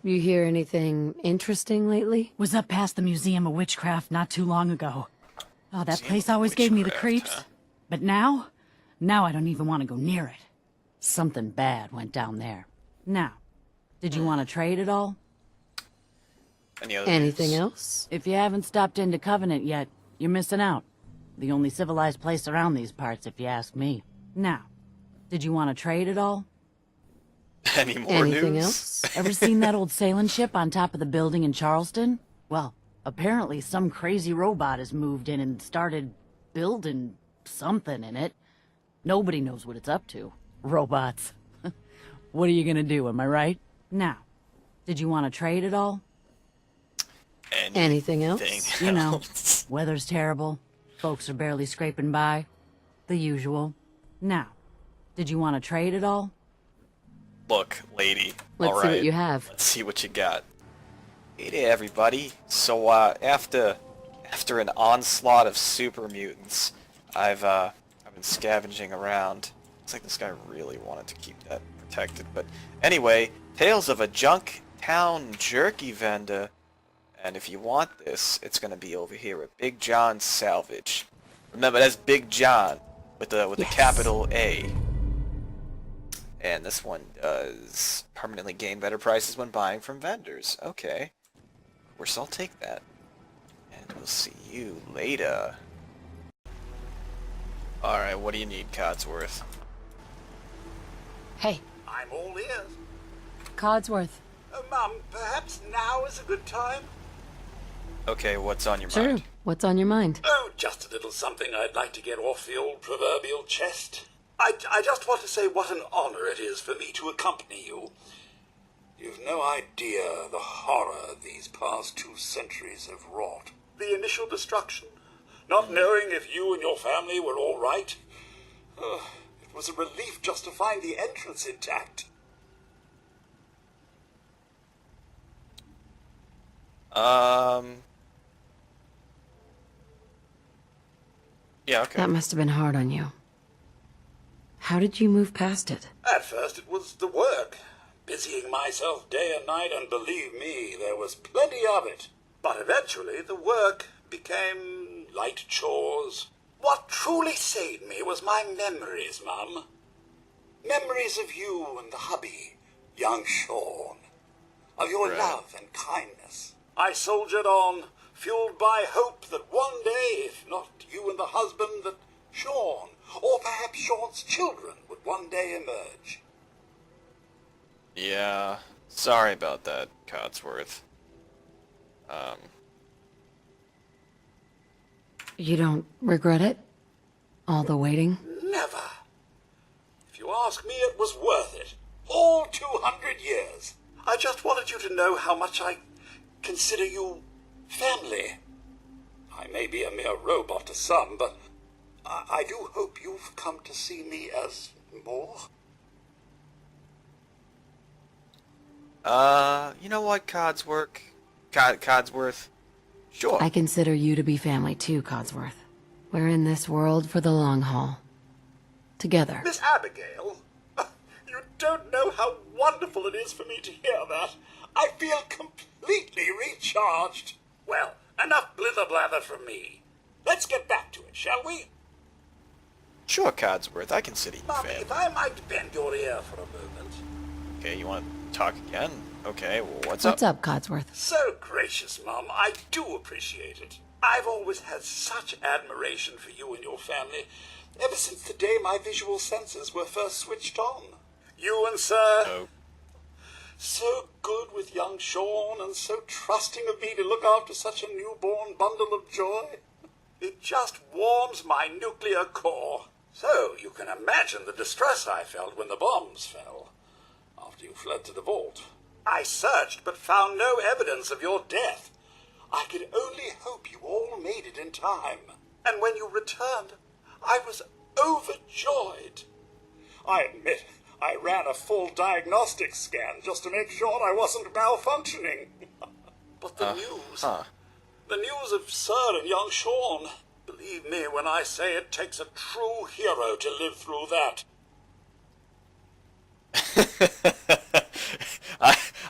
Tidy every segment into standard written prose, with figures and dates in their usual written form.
You hear anything interesting lately? Was up past the Museum of Witchcraft not too long ago. Oh, that place always gave me the creeps. Huh? But now I don't even want to go near it. Something bad went down there. Now, did you want to trade at all? Anything news? else? If you haven't stopped into Covenant yet, you're missing out. The only civilized place around these parts, if you ask me. Now, did you want to trade at all? Any more Anything news? else? Ever seen that old sailing ship on top of the building in Charleston? Well, apparently some crazy robot has moved in and started building something in it. Nobody knows what it's up to. Robots. What are you gonna do, am I right? Now, did you want to trade at all? Anything else? You know, weather's terrible. Folks are barely scraping by. The usual. Now, did you want to trade at all? Look, lady. Let's all see right. what you have. Let's see what you got. Hey there, everybody. So, after an onslaught of super mutants, I've been scavenging around. Looks like this guy really wanted to keep that protected. But anyway, Tales of a Junk Town Jerky Vendor. And if you want this, it's gonna be over here at Big John's Salvage. Remember, that's Big John with the capital A. And this one does permanently gain better prices when buying from vendors. Okay. Of course, I'll take that. And we'll see you later. Alright, what do you need, Codsworth? Hey, I'm all ears. Codsworth. Mum, perhaps now is a good time? Okay, what's on your Sure. mind? What's on your mind? Oh, just a little something I'd like to get off the old proverbial chest. I just want to say what an honor it is for me to accompany you. You've no idea the horror these past 2 centuries have wrought. The initial destruction, not knowing if you and your family were all right. It was a relief just to find the entrance intact. Yeah, okay. That must have been hard on you. How did you move past it? At first it was the work, busying myself day and night, and believe me, there was plenty of it. But eventually the work became light chores. What truly saved me was my memories, Mum. Memories of you and the hubby, young Sean. Of your Right. love and kindness. I soldiered on, fueled by hope that one day, if not you and the husband, that Sean, or perhaps Sean's children, would one day emerge. Yeah, sorry about that, Codsworth. You don't regret it? All the waiting? Never. If you ask me, it was worth it. All 200 years. I just wanted you to know how much I consider you family. I may be a mere robot to some, but I do hope you've come to see me as more. You know what, Codsworth? Sure. I consider you to be family too, Codsworth. We're in this world for the long haul. Together. Miss Abigail, you don't know how wonderful it is for me to hear that. I feel completely recharged. Well, enough blither-blather from me. Let's get back to it, shall we? Sure, Codsworth, I consider you Mummy, family. if I might bend your ear for a moment. Okay, you want to talk again? Okay, well, what's What's up, Codsworth? So gracious, Mum. I do appreciate it. I've always had such admiration for you and your family, ever since the day my visual senses were first switched on. You and Sir... Oh, So good with young Sean, and so trusting of me to look after such a newborn bundle of joy. It just warms my nuclear core. So you can imagine the distress I felt when the bombs fell, after you fled to the vault. I searched, but found no evidence of your death. I could only hope you all made it in time. And when you returned, I was overjoyed. I admit, I ran a full diagnostic scan just to make sure I wasn't malfunctioning. But the news of Sir and young Sean, believe me when I say it takes a true hero to live through that.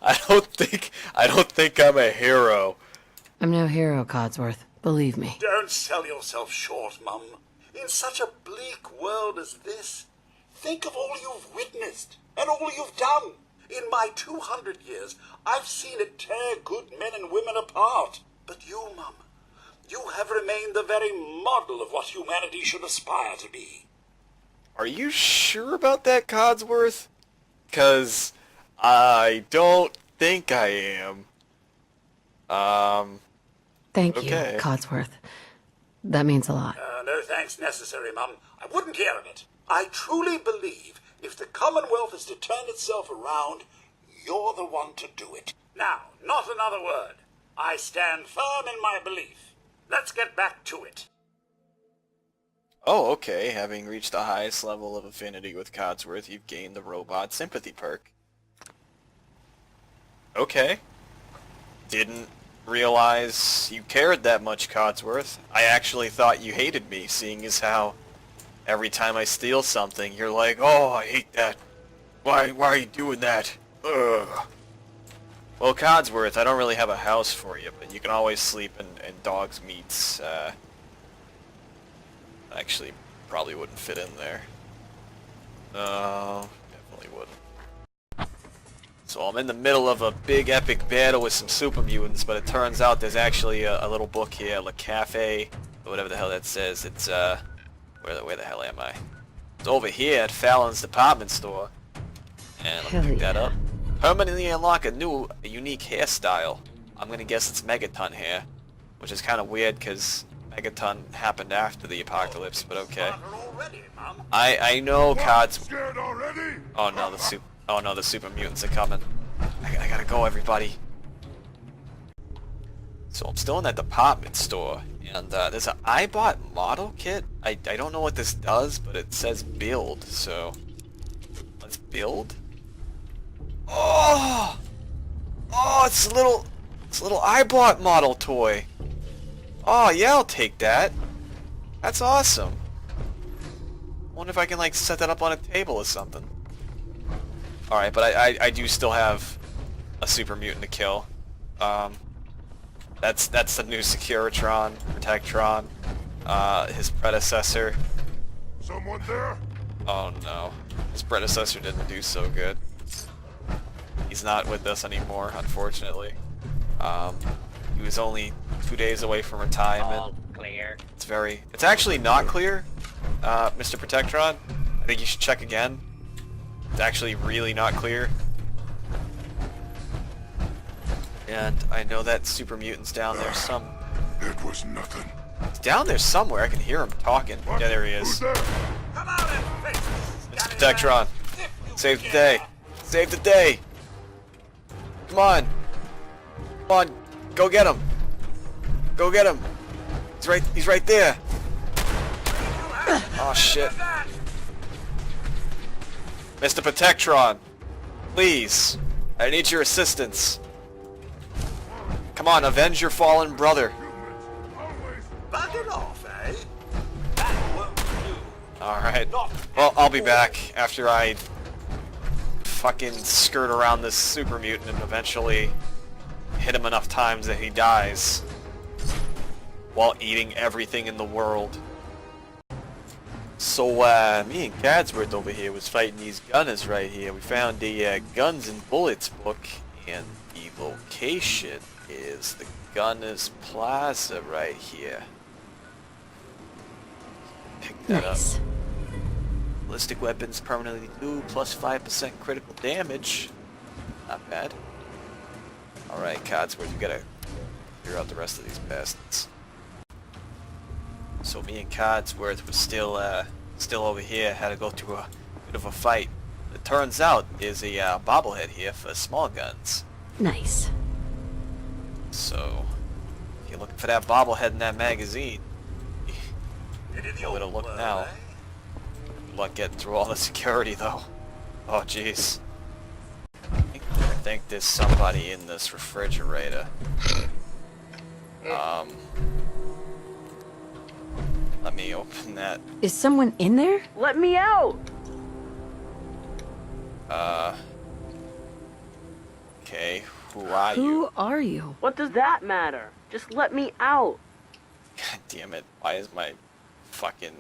I don't think I'm a hero. I'm no hero, Codsworth. Believe me. Don't sell yourself short, Mum. In such a bleak world as this, think of all you've witnessed and all you've done. In my 200 years, I've seen it tear good men and women apart. But you, Mum, you have remained the very model of what humanity should aspire to be. Are you sure about that, Codsworth? 'Cause I don't think I am. Thank Okay. you, Codsworth. That means a lot. No thanks necessary, Mum. I wouldn't hear of it. I truly believe if the Commonwealth is to turn itself around, you're the one to do it. Now, not another word. I stand firm in my belief. Let's get back to it. Oh, okay. Having reached the highest level of affinity with Codsworth, you've gained the robot sympathy perk. Okay. Didn't realize you cared that much, Codsworth. I actually thought you hated me, seeing as how every time I steal something, you're like, oh, I hate that. Why are you doing that? Ugh. Well, Codsworth, I don't really have a house for you, but you can always sleep in Dog's Meat's, actually, probably wouldn't fit in there. No, definitely wouldn't. So I'm in the middle of a big epic battle with some super mutants, but it turns out there's actually a little book here, Le Cafe, or whatever the hell that says. It's, where the hell am I? It's over here at Fallon's department store. And let me pick that up. Permanently unlock a new, unique hairstyle. I'm gonna guess it's Megaton hair, which is kind of weird because Megaton happened after the apocalypse, but okay. I know Cods. Oh no, the super mutants are coming. I gotta go, everybody. So I'm still in that department store, and there's an iBot model kit. I don't know what this does, but it says build, so let's build. Oh, it's a little iBot model toy. Oh yeah, I'll take that. That's awesome. Wonder if I can like set that up on a table or something. All right, but I do still have a super mutant to kill. That's the new Securitron, Protectron, his predecessor. Someone there? Oh no, his predecessor didn't do so good. He's not with us anymore, unfortunately. He was only 2 days away from retirement. All clear. It's actually not clear, Mr. Protectron. I think you should check again. It's actually really not clear. And I know that super mutant's down there It was nothing. He's down there somewhere. I can hear him talking. What? Yeah, there he is. Who's there? Come on and face it. Mr. Protectron, save the day. Save the day. Come on. Come on. Go get him. Go get him. He's right there. Oh shit. Mr. Protectron, please. I need your assistance. Come on, avenge your fallen brother. Back it off, eh? That won't do. Alright. Well, I'll be back after I fucking skirt around this super mutant and eventually hit him enough times that he dies while eating everything in the world. So, me and Codsworth over here was fighting these gunners right here. We found the Guns and Bullets book, and the location is the Gunners Plaza right here. Pick that Nice. up. Ballistic weapons permanently do plus 5% critical damage. Not bad. Alright, Codsworth, you gotta clear out the rest of these bastards. So me and Codsworth was still over here, had to go through a bit of a fight. It turns out there's a bobblehead here for small guns. Nice. So, if you're looking for that bobblehead in that magazine, It is know where to your look word, now. eh? Good luck getting through all the security though. Oh jeez. I think there's somebody in this refrigerator. Let me open that. Is someone in there? Let me out! Okay, who are Who you? are you? What does that matter? Just let me out. God damn it. Why is my fucking...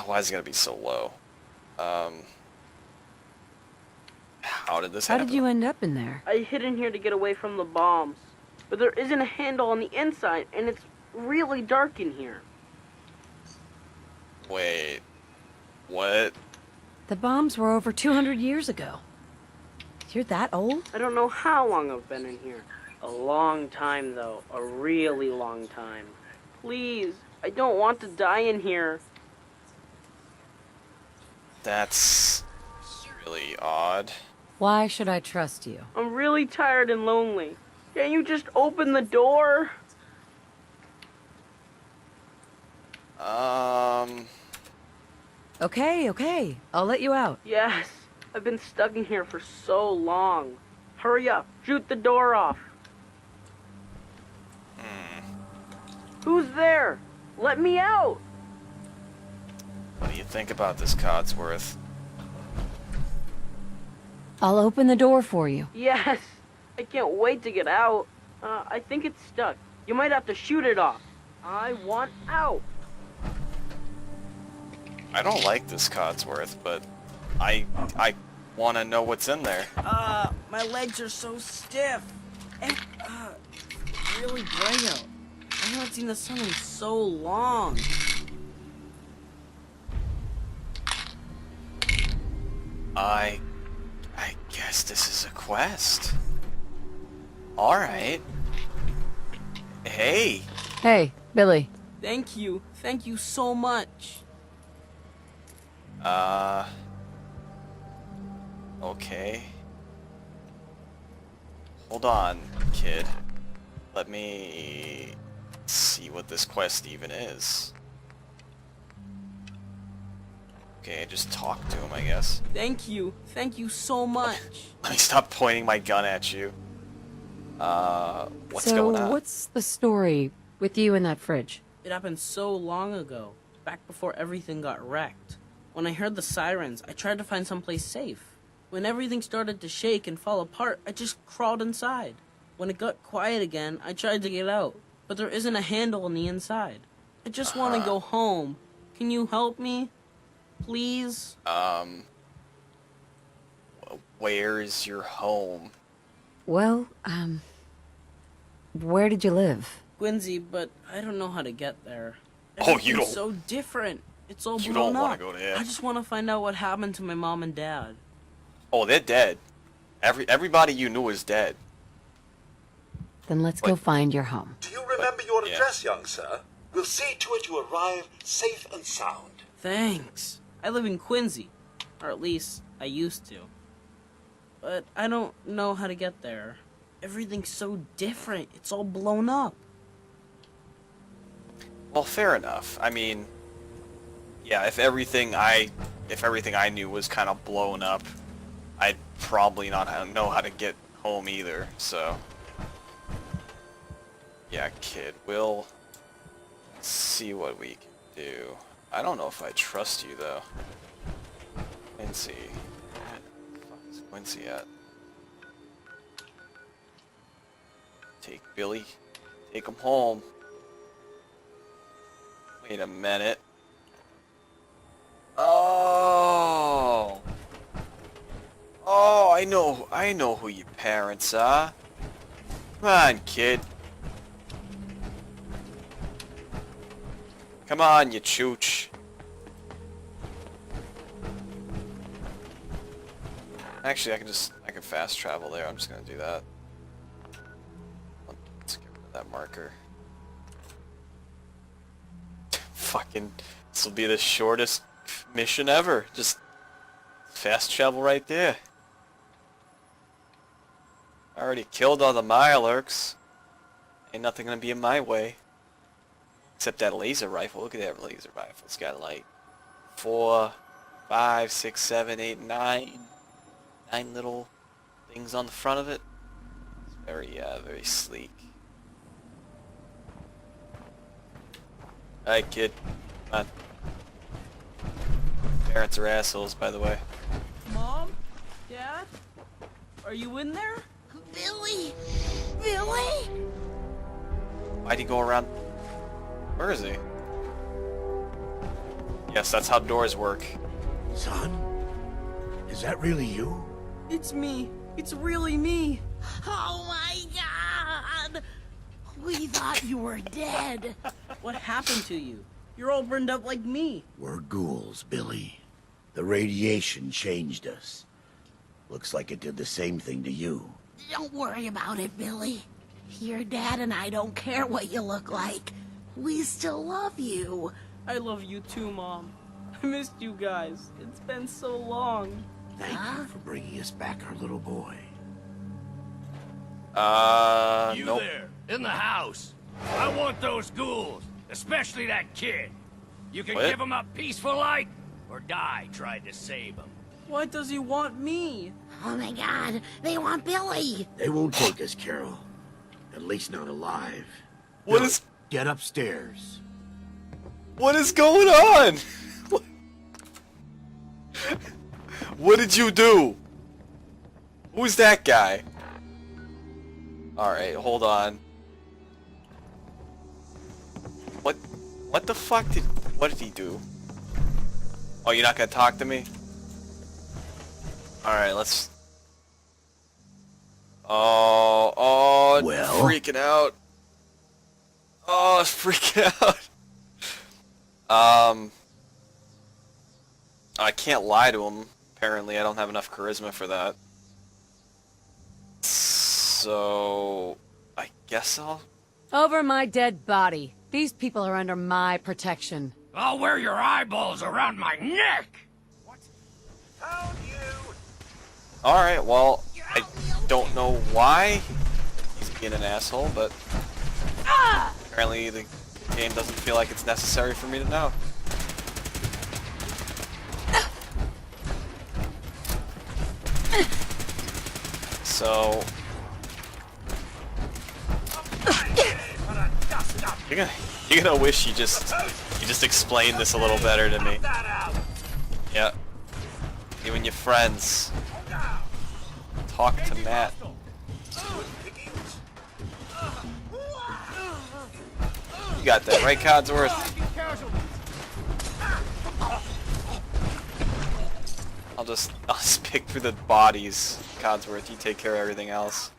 Why is it gonna be so low? How did this How happen? did you end up in there? I hid in here to get away from the bombs. But there isn't a handle on the inside, and it's really dark in here. Wait. What? The bombs were over 200 years ago. You're that old? I don't know how long I've been in here. A long time, though. A really long time. Please, I don't want to die in here. That's really odd. Why should I trust you? I'm really tired and lonely. Can't you just open the door? Okay. I'll let you out. Yes. I've been stuck in here for so long. Hurry up. Shoot the door off. Who's there? Let me out. What do you think about this, Codsworth? I'll open the door for you. Yes. I can't wait to get out. I think it's stuck. You might have to shoot it off. I want out. I don't like this, Codsworth, but I want to know what's in there. My legs are so stiff. And, really bright out. I haven't seen the sun in so long. I guess this is a quest. Alright. Hey. Hey, Billy. Thank you. Thank you so much. Okay. Hold on, kid. Let me see what this quest even is. Okay, just talk to him, I guess. Thank you. Thank you so much. Let me stop pointing my gun at you. What's going on? So, what's the story with you in that fridge? It happened so long ago, back before everything got wrecked. When I heard the sirens, I tried to find someplace safe. When everything started to shake and fall apart, I just crawled inside. When it got quiet again, I tried to get out, but there isn't a handle on the inside. I just want to go home. Can you help me? Please? Where is your home? Well, where did you live? Quincy, but I don't know how to get there. Oh, you Everything's don't- so different. It's all You blown don't wanna up. go there. I just want to find out what happened to my mom and dad. Oh, they're dead. Everybody you knew is dead. Then let's go find your home. Do you remember your yeah. address, young sir? We'll see to it you arrive safe and sound. Thanks. I live in Quincy. Or at least, I used to. But I don't know how to get there. Everything's so different. It's all blown up. Well, fair enough. I mean, yeah, if everything I knew was kind of blown up, I'd probably not know how to get home either. So, yeah, kid, we'll see what we can do. I don't know if I trust you though. Quincy, where the fuck is Quincy at? Take Billy, take him home. Wait a minute. Oh, I know who your parents are. Come on, kid. Come on, you chooch. Actually, I can fast travel there. I'm just gonna do that. Let's get rid of that marker. Fucking, this will be the shortest mission ever. Just fast travel right there. I already killed all the Mirelurks. Ain't nothing gonna be in my way. Except that laser rifle. Look at that laser rifle. It's got like 4, 5, 6, 7, 8, 9 little things on the front of it. It's very sleek. Alright, kid. Come on. Parents are assholes, by the way. Mom? Dad? Are you in there? Billy! Billy! Why'd he go around? Where is he? Yes, that's how doors work. Son? Is that really you? It's me. It's really me. Oh my god! We thought you were dead. What happened to you? You're all burned up like me. We're ghouls, Billy. The radiation changed us. Looks like it did the same thing to you. Don't worry about it, Billy. Your dad and I don't care what you look like. We still love you. I love you too, Mom. I missed you guys. It's been so long. Thank you for bringing us back our little boy. You Nope. there, in the house. I want those ghouls, especially that kid. You can What? give him up peaceful like, or die trying to save him. Why does he want me? Oh my god, they want Billy. They won't take us, Carol. At least not alive. What is Get upstairs. what is going on? What did you do? Who's that guy? Alright, hold on. What the fuck what did he do? Oh, you're not gonna talk to me? Alright, let's... Oh, Well? freaking out. Oh, it's freaking out. I can't lie to him. Apparently, I don't have enough charisma for that. So, I guess I'll... Over my dead body. These people are under my protection. I'll wear your eyeballs around my neck! Found you! Alright, well, I don't know why he's being an asshole, but... Apparently the game doesn't feel like it's necessary for me to know. So... You're gonna wish you just explained this a little better to me. Yeah. You and your friends. Talk to Matt. You got that, right, Codsworth? I'll just pick through the bodies, Codsworth. You take care of everything else.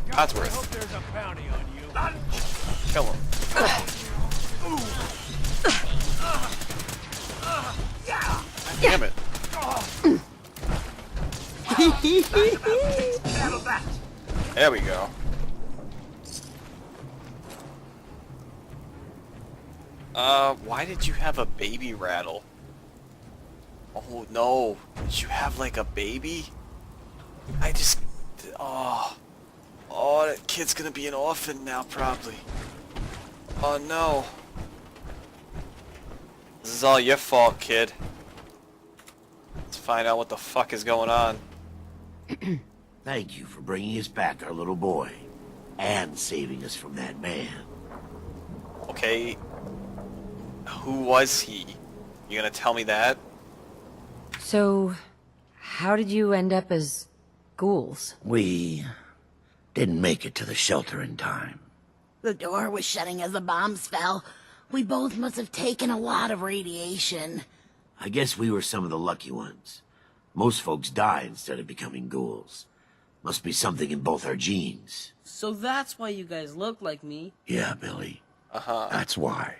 Codsworth. There's a bounty on you. Kill him. Damn it. There we go. Why did you have a baby rattle? Oh no, did you have like a baby? Oh, that kid's gonna be an orphan now, probably. Oh no. This is all your fault, kid. Let's find out what the fuck is going on. Thank you for bringing us back our little boy. And saving us from that man. Okay. Who was he? You gonna tell me that? So, how did you end up as ghouls? We didn't make it to the shelter in time. The door was shutting as the bombs fell. We both must have taken a lot of radiation. I guess we were some of the lucky ones. Most folks die instead of becoming ghouls. Must be something in both our genes. So that's why you guys look like me. Yeah, Billy. Uh-huh. That's why.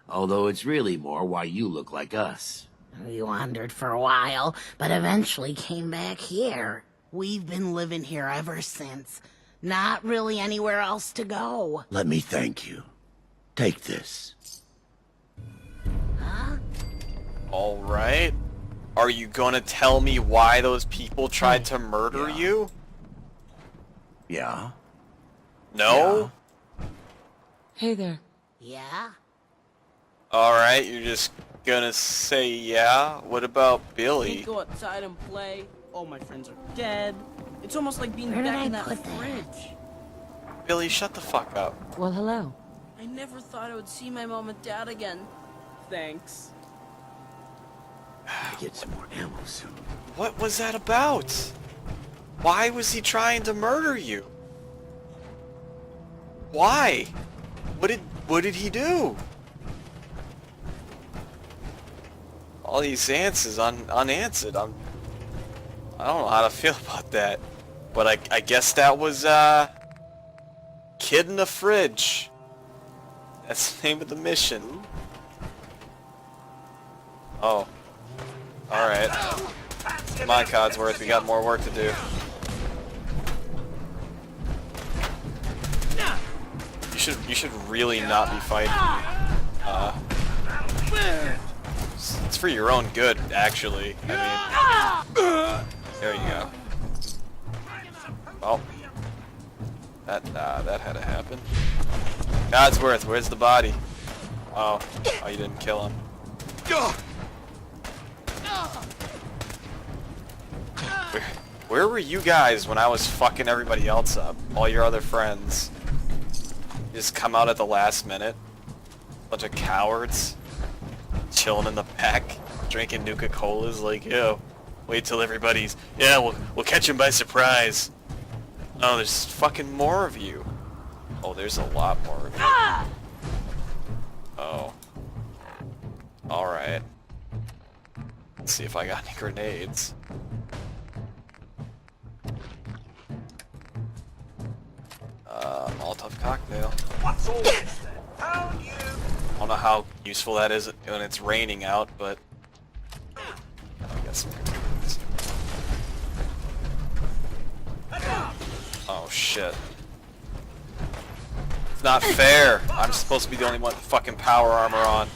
Although it's really more why you look like us. We wandered for a while, but eventually came back here. We've been living here ever since. Not really anywhere else to go. Let me thank you. Take this. Alright. Are you gonna tell me why those people tried to murder you? Yeah? No? Hey there. Yeah? Alright, you're just gonna say yeah? What about Billy? Can't go outside and play. All my friends are dead. It's almost like being Where did back I in that put that? fridge. Billy, shut the fuck up. Well, hello. I never thought I would see my mom and dad again. Thanks. I get some more ammo soon. What was that about? Why was he trying to murder you? Why? What did he do? All these answers unanswered. I don't know how to feel about that. But I guess that was Kid in the Fridge. That's the name of the mission. Oh. Alright. Come on, Codsworth, we got more work to do. You should really not be fighting. It's for your own good, actually. I mean, there you go. Well, that had to happen. Codsworth, where's the body? Oh, you didn't kill him. Where were you guys when I was fucking everybody else up? All your other friends. You just come out at the last minute. Bunch of cowards. Chilling in the back. Drinking Nuka-Colas like, yo, wait till everybody's... Yeah, we'll catch him by surprise. Oh, there's fucking more of you. Oh, there's a lot more of you. Oh. Alright. Let's see if I got any grenades. Molotov cocktail. What's all this then? Found you! I don't know how useful that is when it's raining out, but... I got some grenades. Oh shit. It's not fair! I'm supposed to be the only one with fucking power armor on.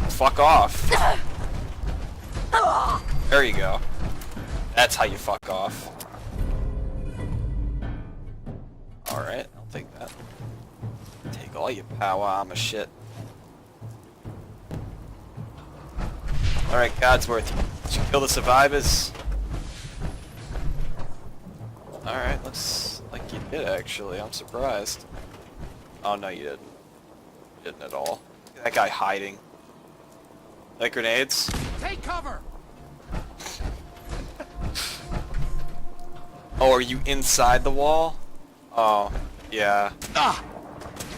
Fuck off. There you go. That's how you fuck off. Alright, I'll take that. Take all your power armor shit. Alright, Codsworth, did you kill the survivors? Alright, looks like you did actually. I'm surprised. Oh no, you didn't. You didn't at all. That guy hiding. Like grenades? Take cover! Oh, are you inside the wall? Oh, yeah.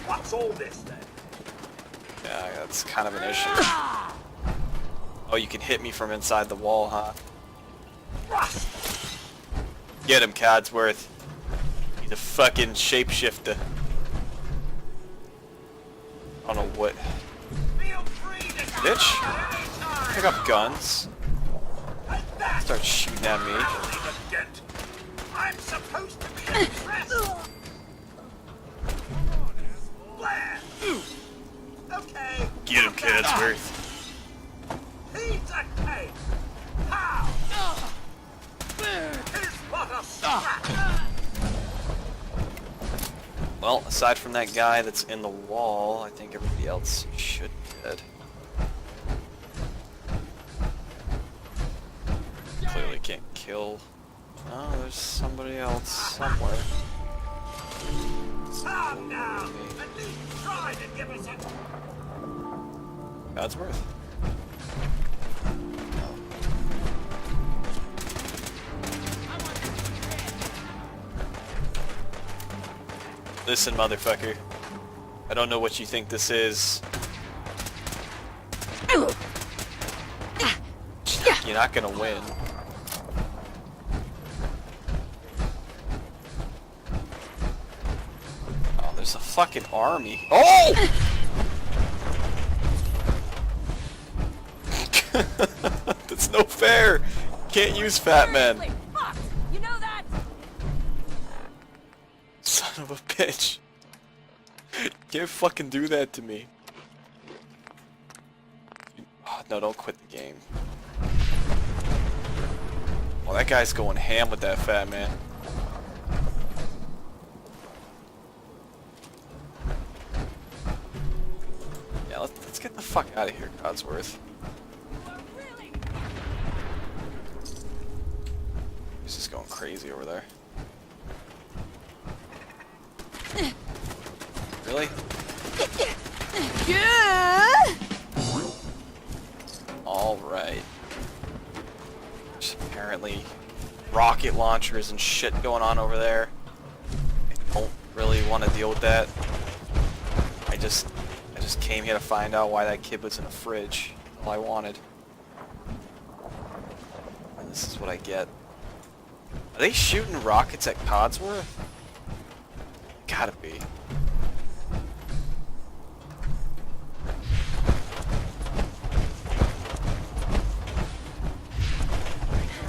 What's all this then? Yeah, that's kind of an issue. Oh, you can hit me from inside the wall, huh? Get him, Codsworth. He's a fucking shapeshifter. I don't know what... Bitch! Pick up guns. Start shooting at me. I'm supposed to be impressed. Okay. Get him, Codsworth. Pizza cake. How? Here's what a scrap. Well, aside from that guy that's in the wall, I think everybody else should be dead. Clearly can't kill. Oh, there's somebody else somewhere. Calm down. At least try to give us a... Codsworth. Listen, motherfucker. I don't know what you think this is. You're not gonna win. Oh, there's a fucking army. Oh! That's no fair. Can't use fat men. You know that? Son of a bitch. You can't fucking do that to me. Oh, no, don't quit the game. Well, that guy's going ham with that fat man. Yeah, let's get the fuck out of here, Codsworth. He's just going crazy over there. Really? Alright. There's apparently rocket launchers and shit going on over there. I don't really want to deal with that. I just came here to find out why that kid was in the fridge. All I wanted. And this is what I get. Are they shooting rockets at Codsworth? Gotta be.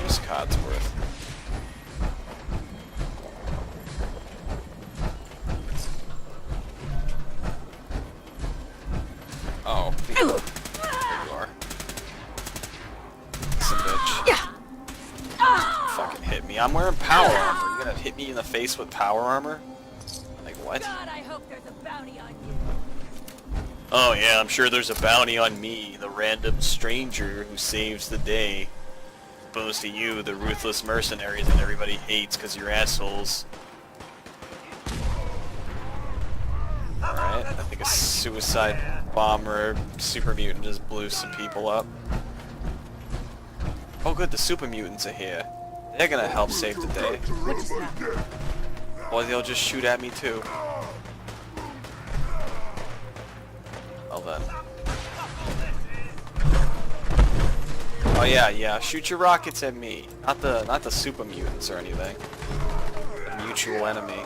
Here's Codsworth. Oh, there you are. Some bitch. Yeah. Fucking hit me. I'm wearing power armor. You gonna hit me in the face with power armor? Like what? God, I hope there's a bounty on you. Oh yeah, I'm sure there's a bounty on me, the random stranger who saves the day. Opposed to you, the ruthless mercenaries that everybody hates because you're assholes. Alright, I think a suicide bomber super mutant just blew some people up. Oh good, the super mutants are here. They're gonna help save the day. Or they'll just shoot at me too. Well then. Oh yeah, shoot your rockets at me. Not the super mutants or anything. A mutual enemy.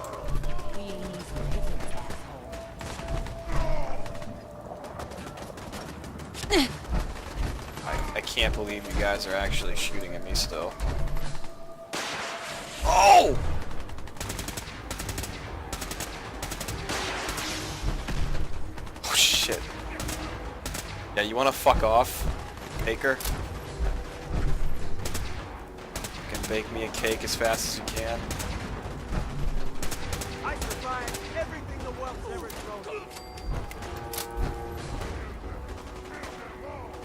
I can't believe you guys are actually shooting at me still. Oh! Oh shit. Yeah, you wanna fuck off, Baker? You can bake me a cake as fast as you can. I survived everything the world's ever thrown at me.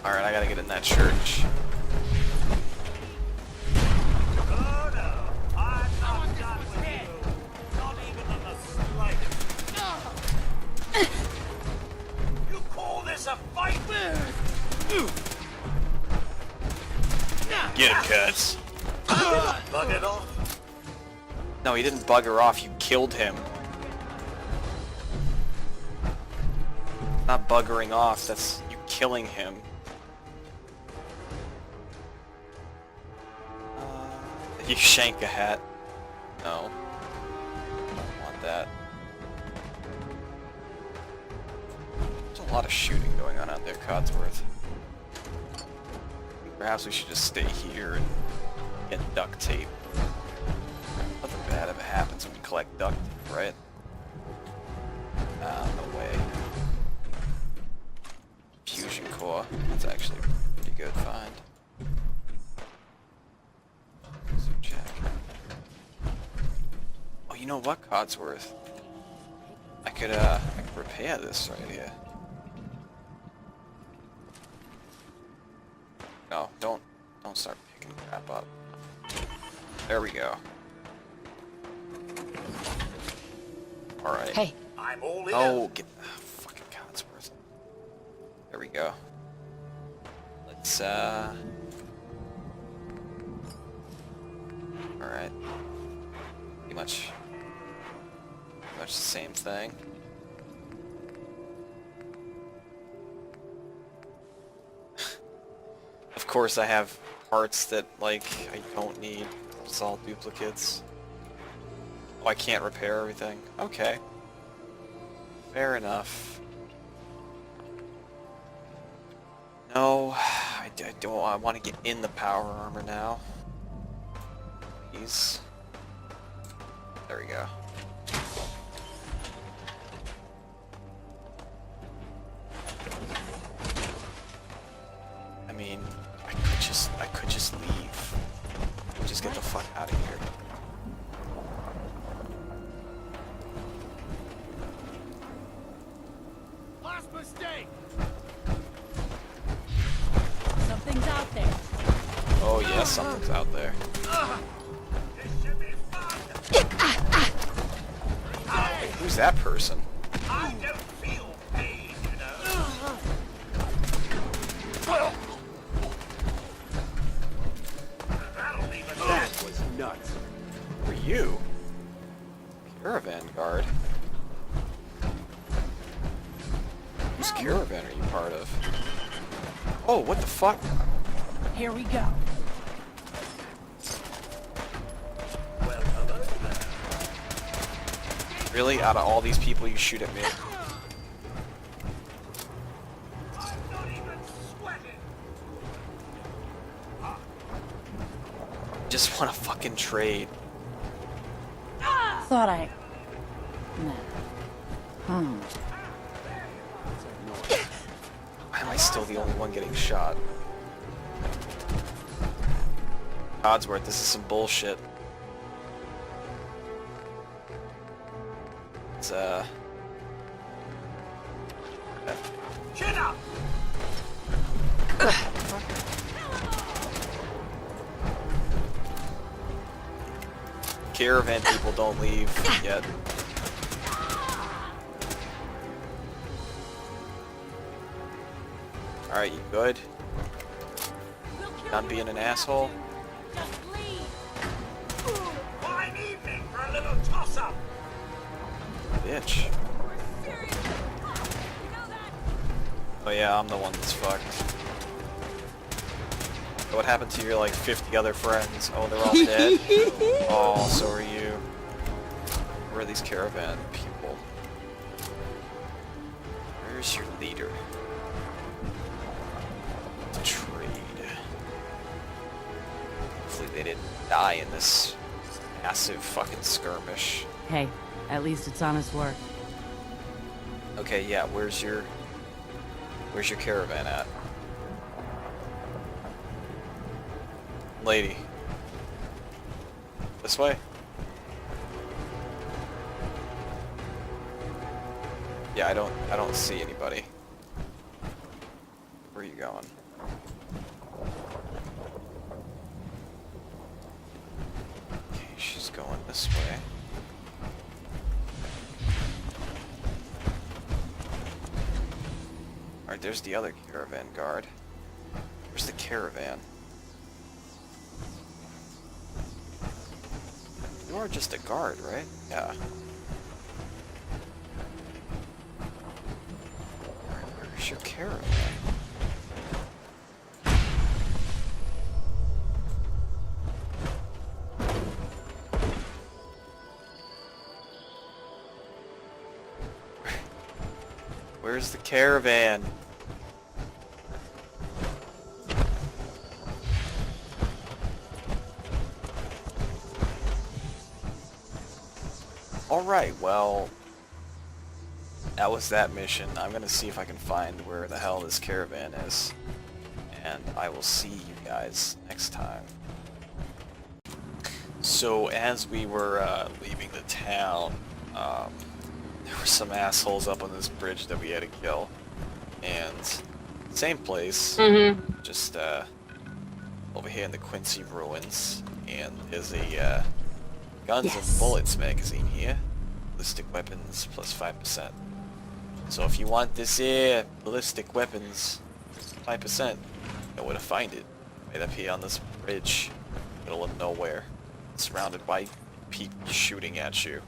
Alright, I gotta get in that church. Oh no, I'm not done with you. Not even in the slightest. You call this a fight? Get him, Cats. Bug it off. No, he didn't bugger off, you killed him. Not buggering off, that's you killing him. You shank a hat. No. I don't want that. There's a lot of shooting going on out there, Codsworth. Perhaps we should just stay here and get duct tape. Nothing bad ever happens when you collect duct tape, right? No way. Fusion core. That's actually a pretty good find. So check. Oh, you know what, Codsworth? I could repair this right here. No, don't start picking crap up. There we go. Alright. Hey. I'm all in. Oh, get fucking Codsworth. There we go. Let's alright. Pretty much the same thing. Of course I have parts that, like, I don't need. It's all duplicates. Oh, I can't repair everything. Okay. Fair enough. No, I don't. I want to get in the power armor now. Please. There we go. I mean, I could just leave. Just get the fuck out of here. Last mistake. unless something's out there. Hey, who's that person? I don't feel pain, you know. That'll leave it. That was nuts. Who are you? Caravan guard. Whose caravan are you part of? Oh, what the fuck? Here we go. Well, hello there. Really? Out of all these people, you shoot at me? I'm not even sweating. Just want to fucking trade. Thought I... Nah. Why am I still the only one getting shot? Codsworth, this is some bullshit. It's, Chin up. Caravan people don't leave yet. Alright, you good? Not being an asshole? Fine evening for a little toss-up. Bitch. Oh yeah, I'm the one that's fucked. What happened to your like 50 other friends? Oh, they're all dead? Oh, so are you. Where are these caravan people? Where's your leader? Trade. Hopefully they didn't die in this massive fucking skirmish. Hey, at least it's honest work. Okay, yeah, where's your caravan at? Lady. This way? Yeah, I don't see anybody. Where are you going? Okay, she's going this way. Alright, there's the other caravan guard. Where's the caravan? You are just a guard, right? Yeah. Where's your caravan? Where's the caravan? Alright, well, that was that mission. I'm gonna see if I can find where the hell this caravan is. And I will see you guys next time. So, as we were leaving the town, there were some assholes up on this bridge that we had to kill. And, same place, just over here in the Quincy Ruins. And there's a Guns and Bullets magazine here. Ballistic weapons plus 5%. So if you want this here ballistic weapons 5%, you know where to find it. Right up here on this bridge, middle of nowhere, surrounded by people shooting at you.